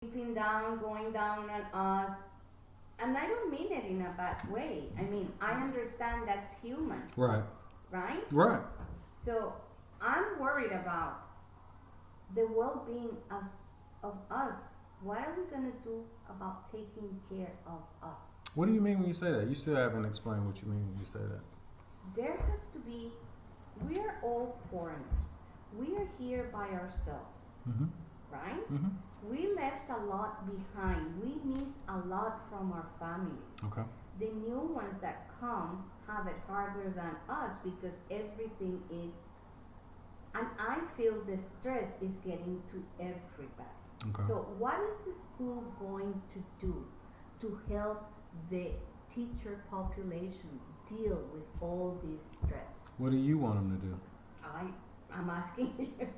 keeping down, going down on us. And I don't mean it in a bad way. I mean, I understand that's human, Right. right? Right. So I'm worried about the well-being of us. What are we gonna do about taking care of us? What do you mean when you say that? You still haven't explained what you mean when you say that. There has to be. We are all foreigners. We are here by ourselves, Mm-hmm. right? Mm-hmm. We left a lot behind. We miss a lot from our families. Okay. The new ones that come have it harder than us because everything is, and I feel the stress is getting to everybody. Okay. So what is the school going to do to help the teacher population deal with all this stress? What do you want them to do? I'm asking you.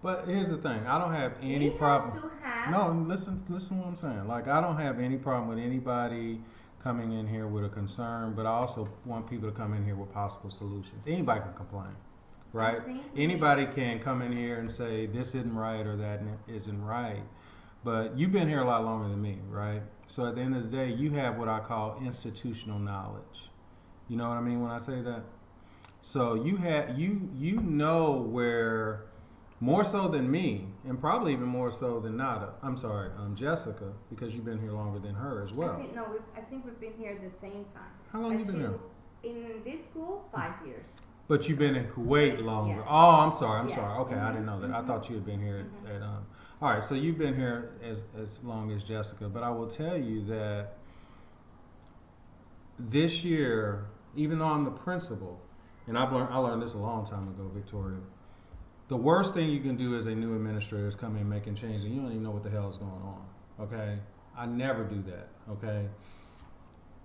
But here's the thing. I don't have any We problem. have to have. No, listen what I'm saying. Like, I don't have any problem with anybody coming in here with a concern, but I also want people to come in here with possible solutions. Anybody can complain, right? I think Anybody can come in here and say this isn't right or that isn't right. But you've been here a lot longer than me, right? So at the end of the day, you have what I call institutional knowledge. You know what I mean when I say that? So you know where, more so than me, and probably even more so than Jessica, because you've been here longer than her as well. I think we've been here at the same time. How long you been here? In this school, 5 years. But you've been in Kuwait longer. Yeah. Oh, I'm sorry. Yeah. Okay, I didn't know that. I thought you had been here at all right, so you've been here as long as Jessica, but I will tell you that this year, even though I'm the principal, and I learned this a long time ago, Victoria. The worst thing you can do as a new administrator is come in making changes and you don't even know what the hell is going on. Okay? I never do that. Okay?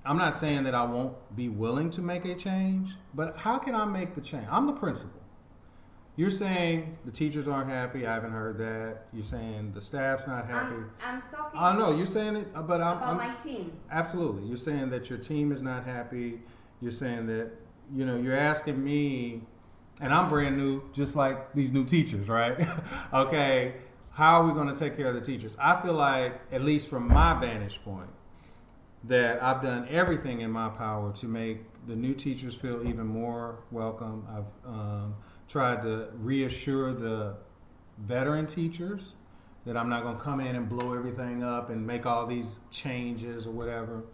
I'm not saying that I won't be willing to make a change, but how can I make the change? I'm the principal. You're saying the teachers aren't happy. I haven't heard that. You're saying the staff's not happy. I'm talking I know you're saying it, but about my team. Absolutely. You're saying that your team is not happy. You're saying that, you're asking me, and I'm brand new, just like these new teachers, right? Okay, how are we going to take care of the teachers? I feel like, at least from my vantage point, that I've done everything in my power to make the new teachers feel even more welcome. I've tried to reassure the veteran teachers that I'm not going to come in and blow everything up and make all these changes or whatever.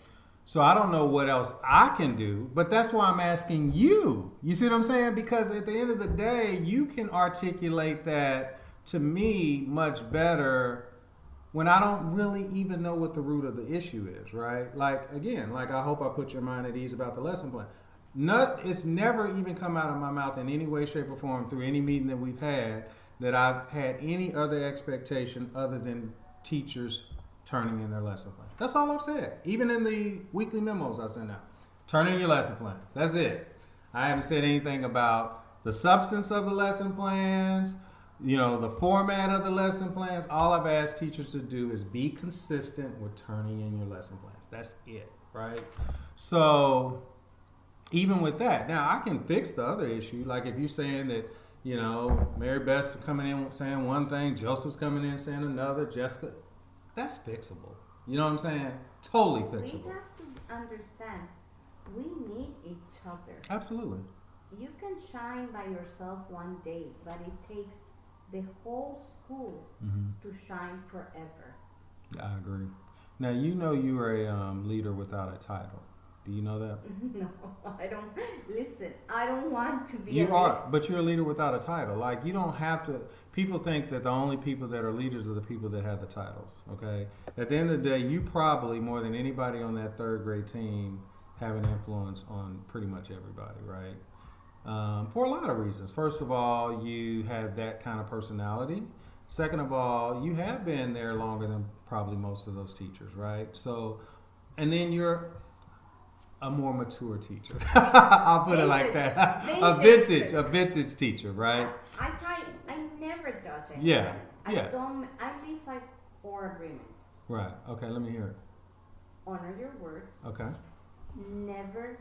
So I don't know what else I can do, but that's why I'm asking you. You see what I'm saying? Because at the end of the day, you can articulate that to me much better when I don't really even know what the root of the issue is, right? Like, again, I hope I put your mind at ease about the lesson plan. It's never even come out of my mouth in any way, shape, or form through any meeting that we've had that I've had any other expectation other than teachers turning in their lesson plans. That's all I've said. Even in the weekly memos I send out. Turn in your lesson plans. That's it. I haven't said anything about the substance of the lesson plans, the format of the lesson plans. All I've asked teachers to do is be consistent with turning in your lesson plans. That's it, right? So even with that, now I can fix the other issue. Like if you're saying that, Mary Beth's coming in saying one thing, Joseph's coming in saying another, Jessica, that's fixable. You know what I'm saying? Totally fixable. We have to understand, we need each other. Absolutely. You can shine by yourself one day, but it takes the whole school to shine forever. I agree. Now, you are a leader without a title. Do you know that? No, I don't. Listen, I don't want to be. You are, but you're a leader without a title. Like, you don't have to. People think that the only people that are leaders are the people that have the titles. Okay. At the end of the day, you probably more than anybody on that third grade team have an influence on pretty much everybody, right? For a lot of reasons. First of all, you have that kind of personality. Second of all, you have been there longer than probably most of those teachers, right? So, and then you're a more mature teacher. I'll put it like that. A vintage teacher, right? I never judge anyone. Yeah. I live by 4 agreements. Right. Okay, let me hear it. Honor your words. Okay. Never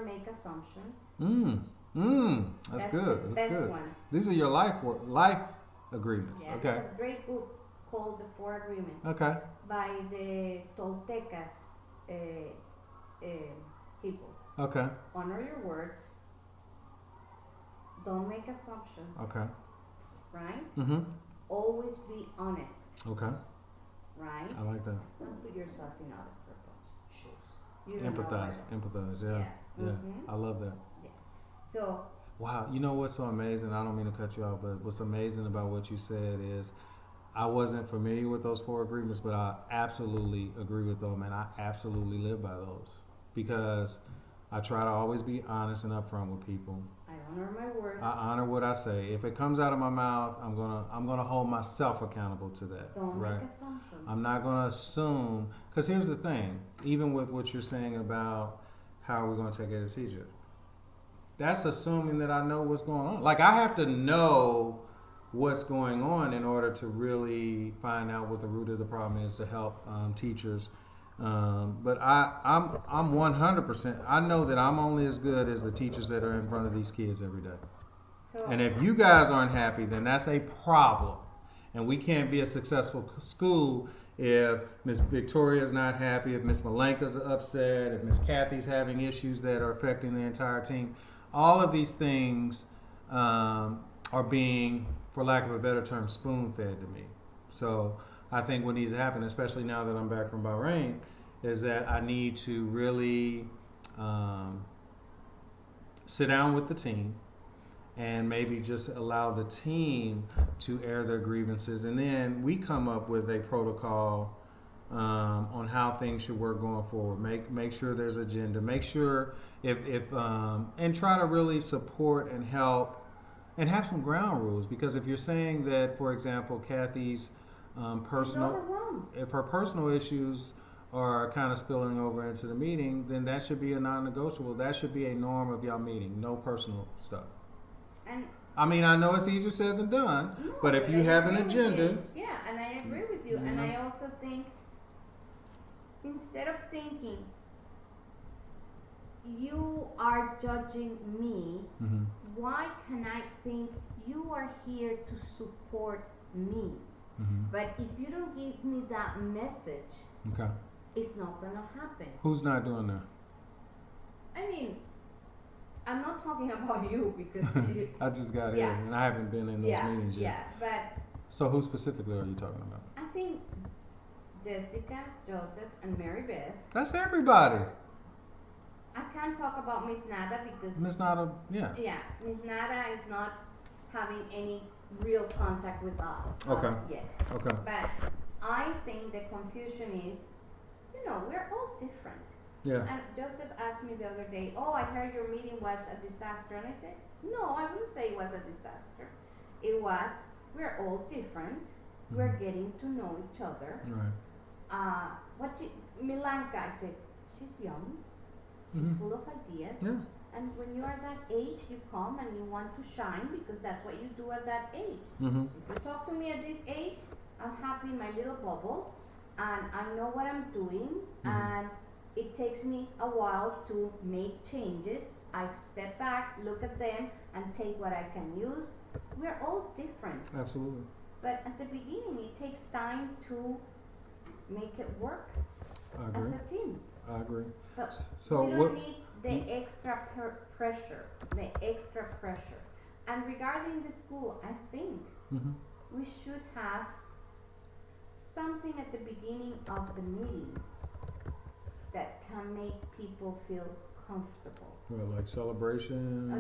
make assumptions. That's good. The That's best good. one. These are your life agreements. Yeah, okay. it's a great book called the Four Agreements Okay. by the Toltecas people. Okay. Honor your words. Don't make assumptions. Okay. Right? Mm-hmm. Always be honest. Okay. Right? I like that. Don't put yourself in other people's shoes. You don't know Empathize. what- Empathize. Yeah. Yeah. Yeah. Mhm. I love that. Yes. So Wow. You know what's so amazing? I don't mean to cut you off, but what's amazing about what you said is I wasn't familiar with those four agreements, but I absolutely agree with them, and I absolutely live by those because I try to always be honest and upfront with people. I honor my words. I honor what I say. If it comes out of my mouth, I'm gonna hold myself accountable to that. Don't right? make assumptions. I'm not gonna assume, because here's the thing. Even with what you're saying about how we're gonna take care of the teacher, that's assuming that I know what's going on. Like I have to know what's going on in order to really find out what the root of the problem is to help teachers. But I'm 100%. I know that I'm only as good as the teachers that are in front of these kids every day. So And if you guys aren't happy, then that's a problem. And we can't be a successful school if Miss Victoria's not happy, if Miss Malenka's upset, if Miss Kathy's having issues that are affecting the entire team. All of these things are being, for lack of a better term, spoon-fed to me. So I think what needs to happen, especially now that I'm back from Bahrain, is that I need to really sit down with the team and maybe just allow the team to air their grievances, and then we come up with a protocol on how things should work going forward. Make sure there's agenda. Make sure if and try to really support and help and have some ground rules, because if you're saying that, for example, Kathy's personal, she's overwhelmed. if her personal issues are kind of spilling over into the meeting, then that should be a non-negotiable. That should be a norm of y'all meeting. No personal stuff. And I mean, I know it's easier said than done, no, but if you I have an agree with agenda, you. Yeah, and I agree with you. And Mhm. I also think instead of thinking you are judging me, mm-hmm. why can I think you are here to support me? Mm-hmm. But if you don't give me that message, Okay. it's not gonna happen. Who's not doing that? I mean, I'm not talking about you because you, I just got here Yeah. and I haven't been in those yeah, meetings yet. yeah. But So who specifically are you talking about? I think Jessica, Joseph, and Mary Beth. That's everybody. I can't talk about Miss Nada because Miss Nada, yeah. yeah, Miss Nada is not having any real contact with us Okay. yet. Okay. But I think the confusion is, we're all different. Yeah. And Joseph asked me the other day, "Oh, I heard your meeting was a disaster," and I said, "No, I wouldn't say it was a disaster. It was. We're all different. We're Mhm. getting to know each other." Right. Milanka, I said, she's young, she's Mhm. full of ideas, Yeah. and when you are that age, you come and you want to shine because that's what you do at that age. Mm-hmm. If you talk to me at this age, I'm happy in my little bubble, and I know what I'm doing, and it takes me a while to make changes. I step back, look at them, and take what I can use. We're all different. Absolutely. But at the beginning, it takes time to make it work I as agree. a team. I agree. But So we don't what? need the extra pressure, And regarding the school, I think Mm-hmm. we should have something at the beginning of the meeting that can make people feel comfortable. Well, like celebrations.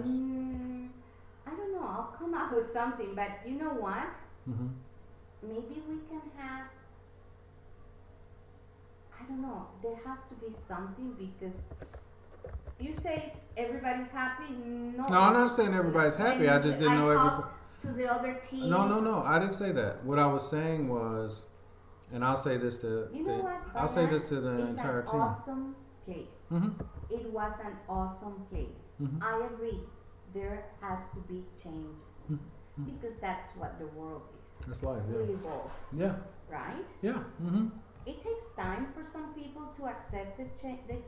I don't know, I'll come up with something, but you know what? Mm-hmm. Maybe we can have, I don't know, there has to be something because you say everybody's happy. No, No, I'm not saying everybody's happy. I just didn't know everybody. talked to the other team. No. I didn't say that. What I was saying was, and I'll say this to, You know what? I'll say this to the It's entire an team. awesome place. Mm-hmm. It was an awesome place. Mm-hmm. I agree. There has to be changes Mhm. because that's what the world is. That's life. We Yeah. evolve, Yeah. right? Yeah. Mm-hmm. It takes time for some people to accept the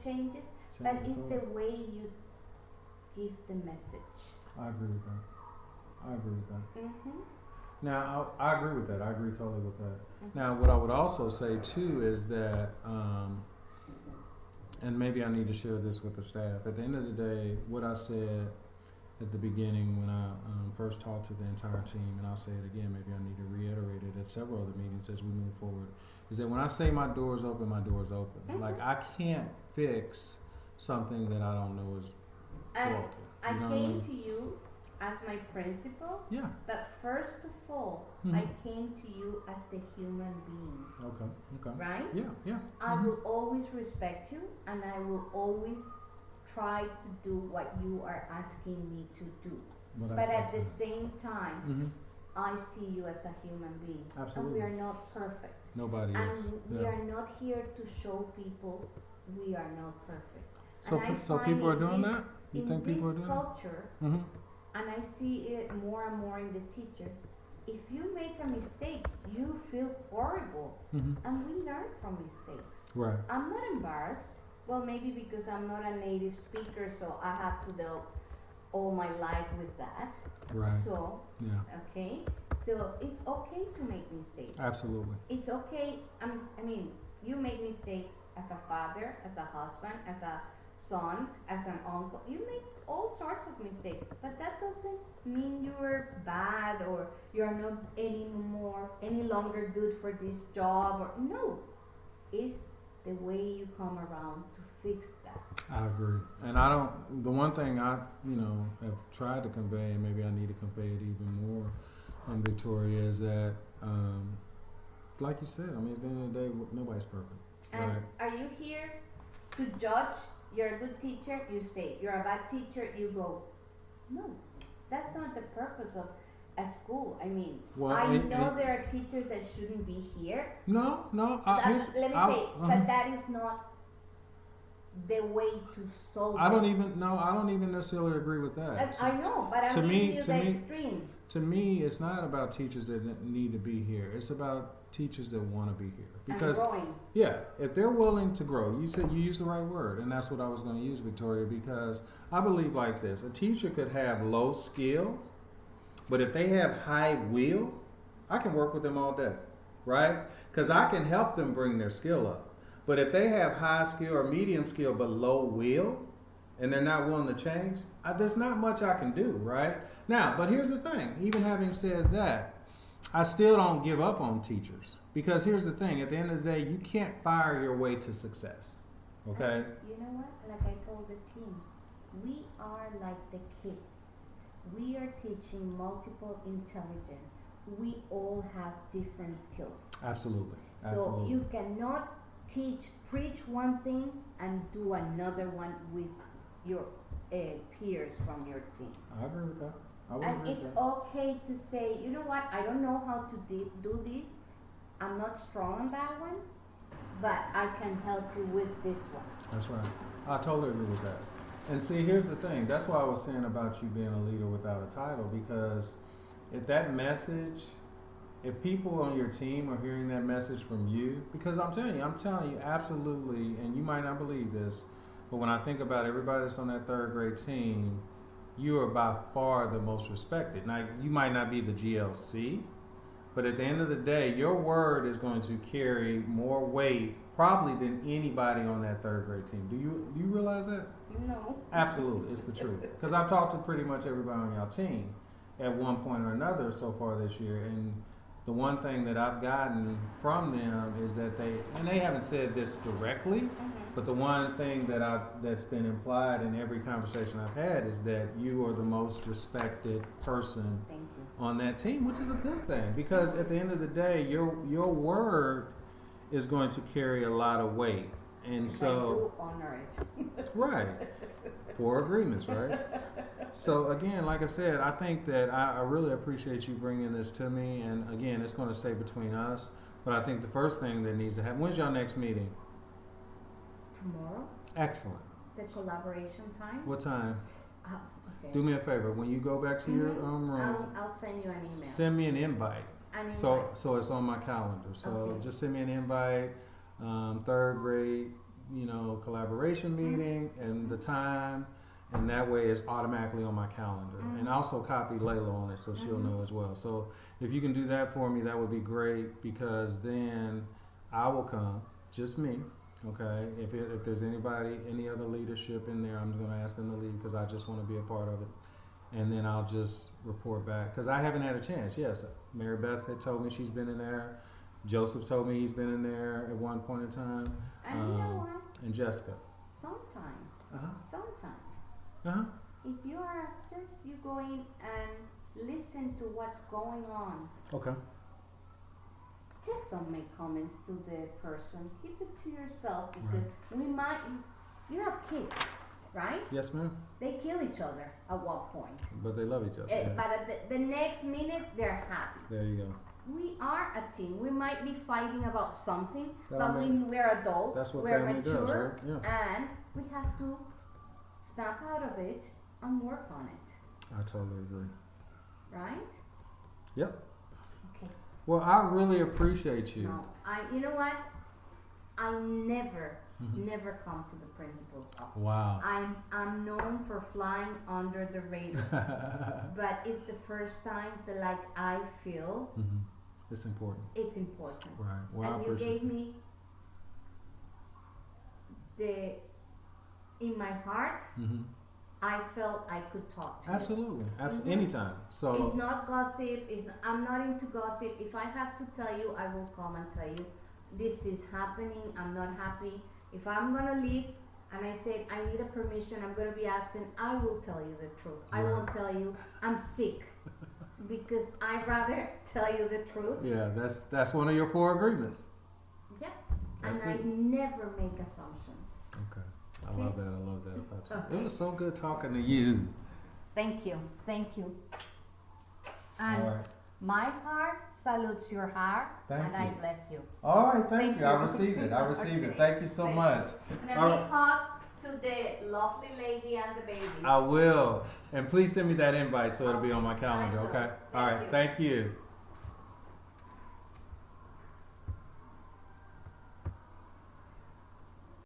changes, but it's the way you give the message. I agree with that. I agree with that. Mm-hmm. Now, I agree with that. I agree totally with that. Now, what I would also say too is that, and maybe I need to share this with the staff. At the end of the day, what I said at the beginning when I first talked to the entire team, and I'll say it again, maybe I need to reiterate it at several other meetings as we move forward, is that when I say my door's open, my door's open. Mhm. Like, I can't fix something that I don't know is And broken. I You know what I came mean? to you as my principal, Yeah. but first of all, Mhm. I came to you as the human being, Okay. Okay. right? Yeah. Yeah. I Mhm. will always respect you, and I will always try to do what you are asking me to do. But at the same time, Mhm. I see you as a human being. Absolutely. And we are not perfect. Nobody is. And we Yeah. are not here to show people we are not perfect. So, And I so find people are in doing this- that? You in think people are this doing that? culture, Mm-hmm. and I see it more and more in the teacher, if you make a mistake, you feel horrible. Mm-hmm. And we learn from mistakes. Right. I'm not embarrassed. Well, maybe because I'm not a native speaker, so I have to deal all my life with that. Right. So, Yeah. okay. So it's okay to make mistakes. Absolutely. It's okay. I mean, you make mistakes as a father, as a husband, as a son, as an uncle. You make all sorts of mistakes, but that doesn't mean you're bad or you're not any longer good for this job. Or no, it's the way you come around to fix that. I agree. And I don't, the one thing I, have tried to convey, and maybe I need to convey it even more, Victoria, is that, like you said, I mean, at the end of the day, nobody's perfect. And Right. are you here to judge? You're a good teacher, you stay. You're a bad teacher, you go. No, that's not the purpose of a school. I mean, Well, I and- know and- there are teachers that shouldn't be here. No. Let me say, uh-huh. but that is not the way to solve I don't it. even necessarily agree with that. I know, but I'm To me- giving you to the me- extreme. To me, it's not about teachers that need to be here. It's about teachers that want to be here. Because And growing. yeah, if they're willing to grow, you said you used the right word, and that's what I was going to use, Victoria, because I believe like this: a teacher could have low skill, but if they have high will, I can work with them all day, right? Because I can help them bring their skill up. But if they have high skill or medium skill but low will, and they're not willing to change, there's not much I can do, right? Now, but here's the thing: even having said that, I still don't give up on teachers. Because here's the thing, at the end of the day, you can't fire your way to success. Okay? You know what? Like I told the team, we are like the kids. We are teaching multiple intelligence. We all have different skills. Absolutely. So Absolutely. you cannot preach one thing and do another one with your peers from your team. I agree with that. I would And agree it's with that. okay to say, you know what, I don't know how to do this. I'm not strong on that one, but I can help you with this one. That's right. I totally agree with that. And see, here's the thing. That's why I was saying about you being a leader without a title, because if that message, if people on your team are hearing that message from you, because I'm telling you absolutely, and you might not believe this, but when I think about everybody that's on that third grade team, you are by far the most respected. Now, you might not be the GLC, but at the end of the day, your word is going to carry more weight probably than anybody on that third grade team. Do you realize that? No. Absolutely, it's the truth. Because I've talked to pretty much everybody on your team at one point or another so far this year, and the one thing that I've gotten from them is that they haven't said this directly, but the one thing that's been implied in every conversation I've had is that you are the most respected person Thank you. on that team, which is a good thing, because at the end of the day, your word is going to carry a lot of weight, and I so do honor it. right, 4 agreements, right? So again, like I said, I think that I really appreciate you bringing this to me, and again, it's going to stay between us. But I think the first thing that needs to happen. When's your next meeting? Tomorrow, Excellent. the collaboration time. What time? Okay. Do me a favor. When you go back to your room, I'll send you an email. send me an invite. An So invite. it's on my calendar. So Okay. just send me an invite. Third grade, collaboration meeting and the time, and that way it's automatically on my calendar. And also copy Layla on it so she'll know as well. So if you can do that for me, that would be great, because then I will come, just me. Okay, if there's anybody, any other leadership in there, I'm going to ask them to leave, because I just want to be a part of it. And then I'll just report back, because I haven't had a chance. Yes, Mary Beth had told me she's been in there. Joseph told me he's been in there at one point in time. And you know what? And Jessica. Sometimes, Uh-huh. if you are just, you go in and listen to what's going on, Okay. just don't make comments to the person. Keep it to yourself, because you have kids, right? Yes, ma'am. They kill each other at one point. But they love each other. But at the next minute, they're happy. There you go. We are a team. We might be fighting about something, Well, but I mean, we're adults, that's what we're family does, mature, right? Yeah. and we have to snap out of it and work on it, I totally agree. right? Yep. Okay. Well, I really appreciate you. No, you know what? I never come to the principal's office. Wow. I'm known for flying under the radar, but it's the first time that I feel It's important. it's important. Right. Well, I And you appreciate gave me in my heart, I felt I could talk to you. Absolutely. Mhm. Anytime. So. It's not gossip. I'm not into gossip. If I have to tell you, I will come and tell you, this is happening. I'm not happy. If I'm gonna leave and I said I need a permission, I'm gonna be absent, I will tell you the truth. I Right. won't tell you I'm sick, because I'd rather tell you the truth. Yeah, that's one of your 4 agreements. Yeah. That's And I it. never make assumptions. Okay. I Okay. love that. I love that about you. Okay. It was so good talking to you. Thank you. Thank you. And All right. my heart salutes your heart, Thank and I you. bless you. All right. Thank Thank you. I you. received it. I received it. Okay. Thank you so Thank much. And a All big right. hug to the lovely lady and the baby. I will. And please send me that invite so it'll be on my calendar. I will. Okay. All Thank right. you. Thank you.